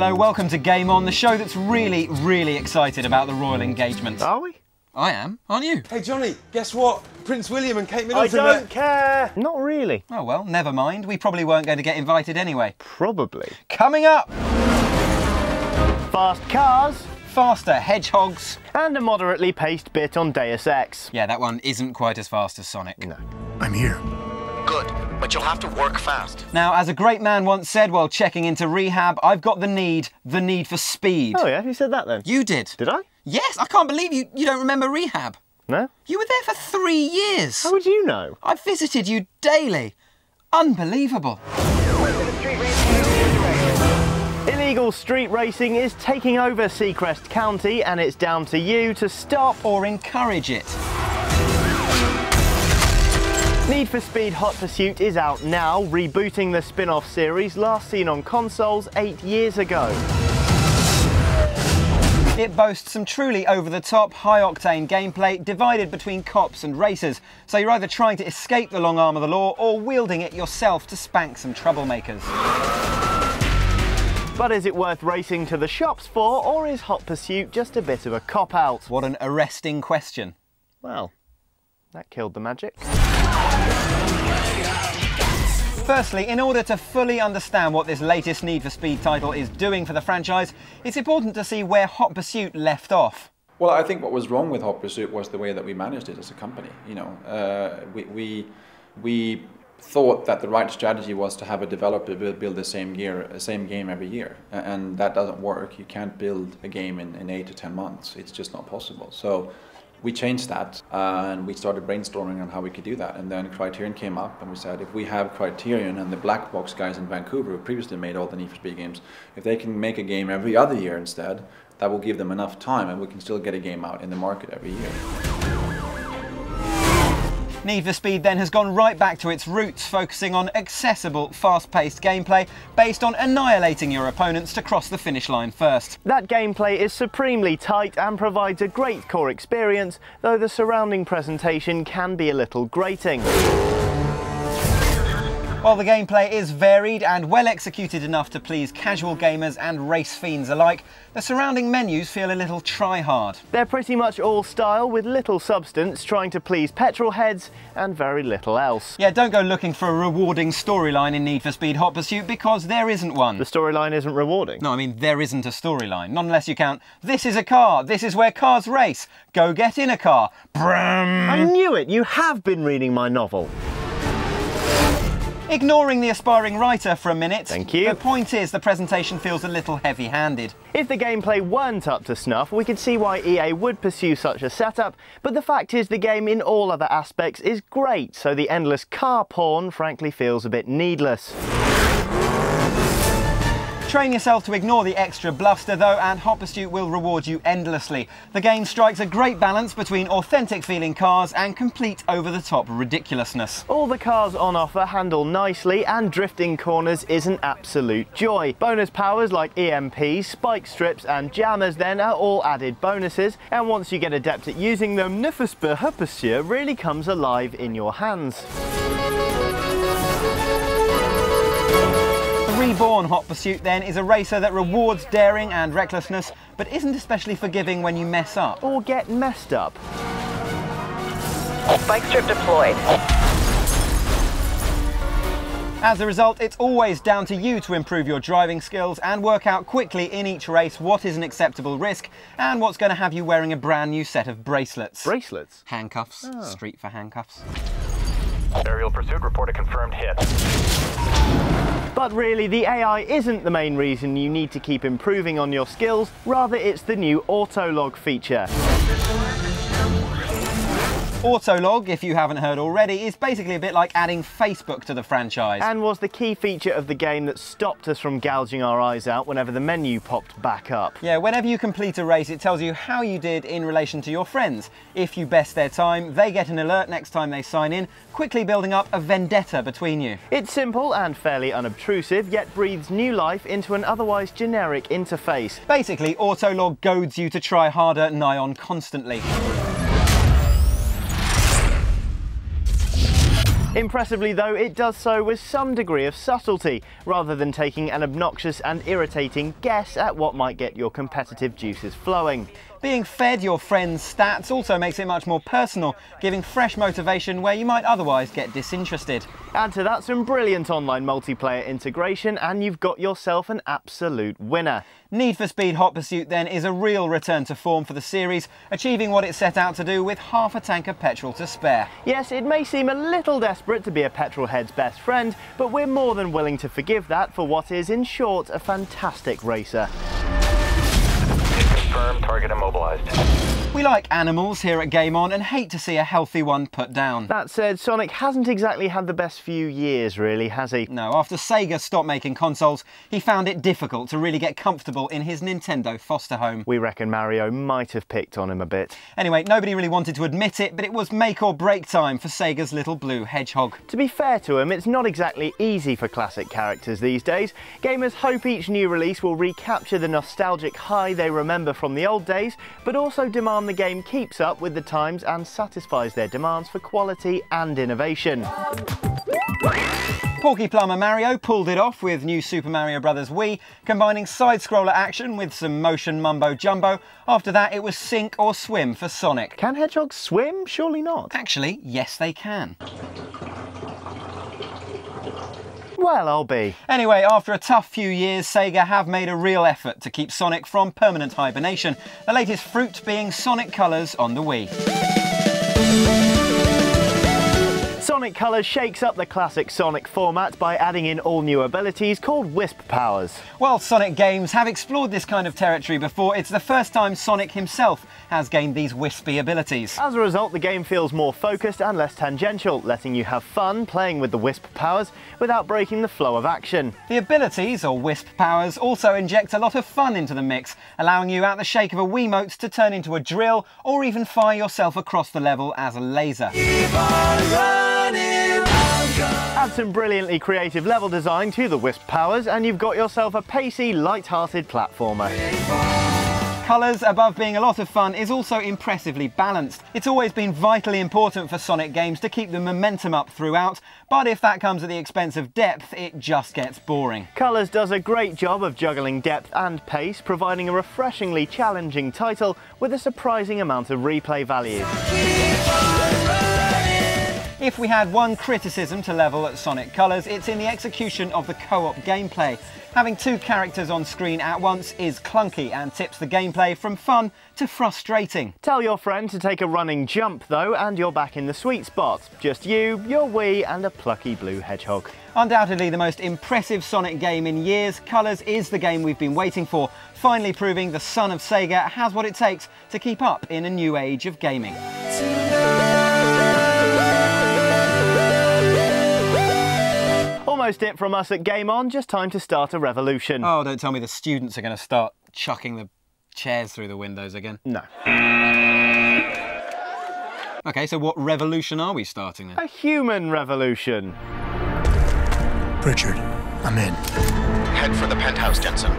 Hello, welcome to Game On, the show that's really excited about the royal engagement. Are we? I am, aren't you? Hey Johnny, guess what? Prince William and Kate Middleton. I don't care. Not really. Oh well, never mind. We probably weren't going to get invited anyway. Probably. Coming up! Fast cars. Faster hedgehogs. And a moderately paced bit on Deus Ex. Yeah, that one isn't quite as fast as Sonic. No. I'm here. Good, but you'll have to work fast. Now, as a great man once said while checking into rehab, I've got the need for speed. Oh yeah, who said that then? You did. Did I? Yes, I can't believe you don't remember rehab. No? You were there for 3 years. How would you know? I visited you daily. Unbelievable. Illegal street racing is taking over Seacrest County, and it's down to you to stop Or encourage it. Need for Speed Hot Pursuit is out now, rebooting the spin-off series last seen on consoles 8 years ago. It boasts some truly over-the-top, high-octane gameplay divided between cops and racers, so you're either trying to escape the long arm of the law or wielding it yourself to spank some troublemakers. But is it worth racing to the shops for, or is Hot Pursuit just a bit of a cop-out? What an arresting question. Well, that killed the magic. Firstly, in order to fully understand what this latest Need for Speed title is doing for the franchise, it's important to see where Hot Pursuit left off. Well, I think what was wrong with Hot Pursuit was the way that we managed it as a company. You know, we thought that the right strategy was to have a developer build the same game every year, and that doesn't work. You can't build a game in 8 to 10 months. It's just not possible. So we changed that, and we started brainstorming on how we could do that. And then Criterion came up, and we said, if we have Criterion and the Black Box guys in Vancouver, who previously made all the Need for Speed games, if they can make a game every other year instead, that will give them enough time, and we can still get a game out in the market every year. Need for Speed then has gone right back to its roots, focusing on accessible, fast-paced gameplay based on annihilating your opponents to cross the finish line first. That gameplay is supremely tight and provides a great core experience, though the surrounding presentation can be a little grating. While the gameplay is varied and well executed enough to please casual gamers and race fiends alike, the surrounding menus feel a little try-hard. They're pretty much all style with little substance, trying to please petrol heads and very little else. Yeah, don't go looking for a rewarding storyline in Need for Speed Hot Pursuit, because there isn't one. The storyline isn't rewarding. No, I mean, there isn't a storyline. Not unless you count, this is a car, this is where cars race, go get in a car, brum. I knew it! You have been reading my novel. Ignoring the aspiring writer for a minute, Thank you. The point is the presentation feels a little heavy-handed. If the gameplay weren't up to snuff, we could see why EA would pursue such a setup, but the fact is the game in all other aspects is great, so the endless car porn frankly feels a bit needless. Train yourself to ignore the extra bluster though, and Hot Pursuit will reward you endlessly. The game strikes a great balance between authentic feeling cars and complete over-the-top ridiculousness. All the cars on offer handle nicely, and drifting corners is an absolute joy. Bonus powers like EMP, spike strips and jammers then are all added bonuses, and once you get adept at using them, Need for Speed Hot Pursuit really comes alive in your hands. Reborn Hot Pursuit then is a racer that rewards daring and recklessness, but isn't especially forgiving when you mess up. Or get messed up. Spike strip deployed. As a result, it's always down to you to improve your driving skills and work out quickly in each race what is an acceptable risk and what's going to have you wearing a brand new set of bracelets. Bracelets? Handcuffs. Oh. Street for handcuffs. Aerial pursuit report a confirmed hit. But really, the AI isn't the main reason you need to keep improving on your skills, rather it's the new Autolog feature. Autolog, if you haven't heard already, is basically a bit like adding Facebook to the franchise. And was the key feature of the game that stopped us from gouging our eyes out whenever the menu popped back up. Yeah, whenever you complete a race, it tells you how you did in relation to your friends. If you best their time, they get an alert next time they sign in, quickly building up a vendetta between you. It's simple and fairly unobtrusive, yet breathes new life into an otherwise generic interface. Basically, Autolog goads you to try harder nigh on constantly. Impressively though, it does so with some degree of subtlety, rather than taking an obnoxious and irritating guess at what might get your competitive juices flowing. Being fed your friends' stats also makes it much more personal, giving fresh motivation where you might otherwise get disinterested. Add to that some brilliant online multiplayer integration and you've got yourself an absolute winner. Need for Speed Hot Pursuit then is a real return to form for the series, achieving what it set out to do with half a tank of petrol to spare. Yes, it may seem a little desperate to be a petrol head's best friend, but we're more than willing to forgive that for what is, in short, a fantastic racer. Confirmed, target immobilized. We like animals here at Game On and hate to see a healthy one put down. That said, Sonic hasn't exactly had the best few years, really, has he? No, after Sega stopped making consoles, he found it difficult to really get comfortable in his Nintendo foster home. We reckon Mario might have picked on him a bit. Anyway, nobody really wanted to admit it, but it was make or break time for Sega's little blue hedgehog. To be fair to him, it's not exactly easy for classic characters these days. Gamers hope each new release will recapture the nostalgic high they remember from the old days, but also demand the game keeps up with the times and satisfies their demands for quality and innovation. Porky Plumber Mario pulled it off with New Super Mario Bros. Wii, combining side-scroller action with some motion mumbo-jumbo. After that, it was sink or swim for Sonic. Can hedgehogs swim? Surely not. Actually, yes they can. Well, I'll be. Anyway, after a tough few years, Sega have made a real effort to keep Sonic from permanent hibernation, the latest fruit being Sonic Colors on the Wii. Sonic Colors shakes up the classic Sonic format by adding in all new abilities called Wisp powers. While Sonic games have explored this kind of territory before, it's the first time Sonic himself has gained these wispy abilities. As a result, the game feels more focused and less tangential, letting you have fun playing with the Wisp powers without breaking the flow of action. The abilities, or Wisp powers, also inject a lot of fun into the mix, allowing you at the shake of a Wiimote to turn into a drill or even fire yourself across the level as a laser. Add some brilliantly creative level design to the Wisp powers and you've got yourself a pacey, light-hearted platformer. Colors, above being a lot of fun, is also impressively balanced. It's always been vitally important for Sonic games to keep the momentum up throughout, but if that comes at the expense of depth, it just gets boring. Colors does a great job of juggling depth and pace, providing a refreshingly challenging title with a surprising amount of replay value. If we had one criticism to level at Sonic Colors, it's in the execution of the co-op gameplay. Having two characters on screen at once is clunky and tips the gameplay from fun to frustrating. Tell your friend to take a running jump though and you're back in the sweet spot. Just you, your Wii and a plucky blue hedgehog. Undoubtedly the most impressive Sonic game in years, Colors is the game we've been waiting for, finally proving the son of Sega has what it takes to keep up in a new age of gaming. Almost it from us at Game On, just time to start a revolution. Oh, don't tell me the students are going to start chucking the chairs through the windows again. No. Okay, so what revolution are we starting then? A human revolution. Richard, I'm in. Head for the penthouse, Jensen.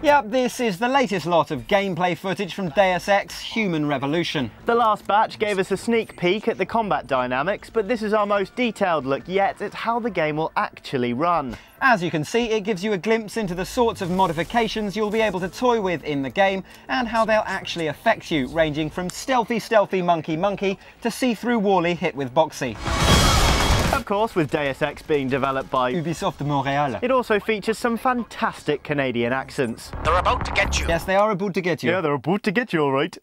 Yep, this is the latest lot of gameplay footage from Deus Ex: Human Revolution. The last batch gave us a sneak peek at the combat dynamics, but this is our most detailed look yet at how the game will actually run. As you can see, it gives you a glimpse into the sorts of modifications you'll be able to toy with in the game and how they'll actually affect you, ranging from stealthy monkey to see-through Wally hit with Boxy. Of course, with Deus Ex being developed by Ubisoft Montreal. it also features some fantastic Canadian accents. They're about to get you. Yes, they are about to get you. Yeah, they're about to get you all right.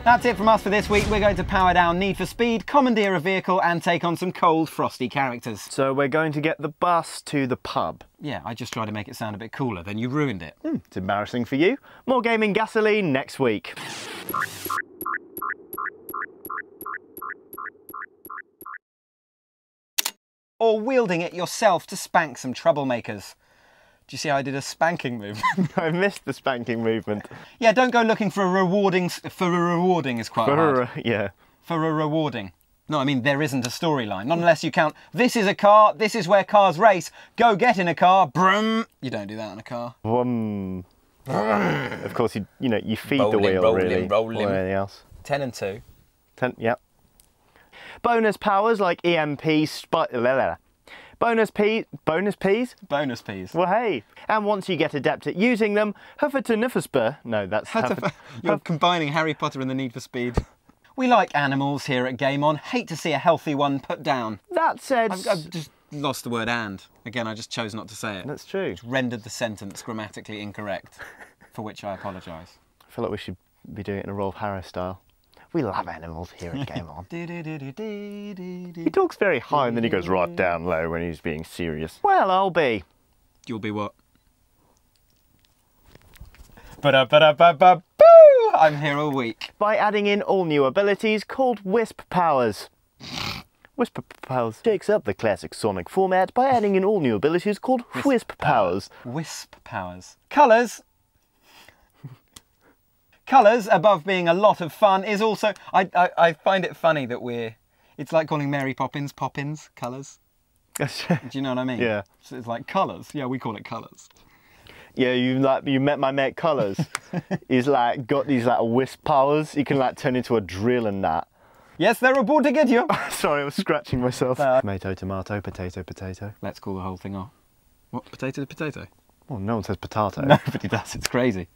That's it from us for this week. We're going to power down Need for Speed, commandeer a vehicle and take on some cold, frosty characters. So we're going to get the bus to the pub. Yeah, I just tried to make it sound a bit cooler, then you ruined it. It's embarrassing for you. More gaming gasoline next week. or wielding it yourself to spank some troublemakers. Do you see how I did a spanking movement? I missed the spanking movement. Yeah, don't go looking for a rewarding. Is quite hard. Yeah. For a rewarding. No, I mean, there isn't a storyline. Not unless you count, this is a car, this is where cars race, go get in a car, brum. You don't do that on a car. Of course, you feed the wheel, really. Roll him. Or anything else. 10 and 2. 10, yep. Bonus powers like EMP, bonus peas? Bonus peas. Well, hey. And once you get adept at using them, no, that's... You're combining Harry Potter and the Need for Speed. We like animals here at Game On. Hate to see a healthy one put down. That said... I've just lost the word and. Again, I just chose not to say it. That's true. Just rendered the sentence grammatically incorrect, for which I apologise. I feel like we should be doing it in a Rolf Harris style. We love animals here at Game On. He talks very high and then he goes right down low when he's being serious. Well, I'll be. You'll be what? Ba-da-ba-da-ba-ba-boo! I'm here all week. By adding in all new abilities called Wisp powers. Wisp powers shakes up the classic Sonic format by adding in all new abilities called Wisp powers. Wisp powers. Colours. Colours, above being a lot of fun, is also... I find it funny that it's like calling Mary Poppins Poppins, colours. Do you know what I mean? Yeah. So it's like colours. Yeah, we call it colours. Yeah, you met my mate Colours. He's like got these like wisp powers. He can like turn into a drill and that. Yes, they're aboard to get you. Sorry, I was scratching myself. Tomato, tomato, potato, potato. Let's call the whole thing off. What, potato to potato? Oh, no one says potato. Nobody does, it's crazy.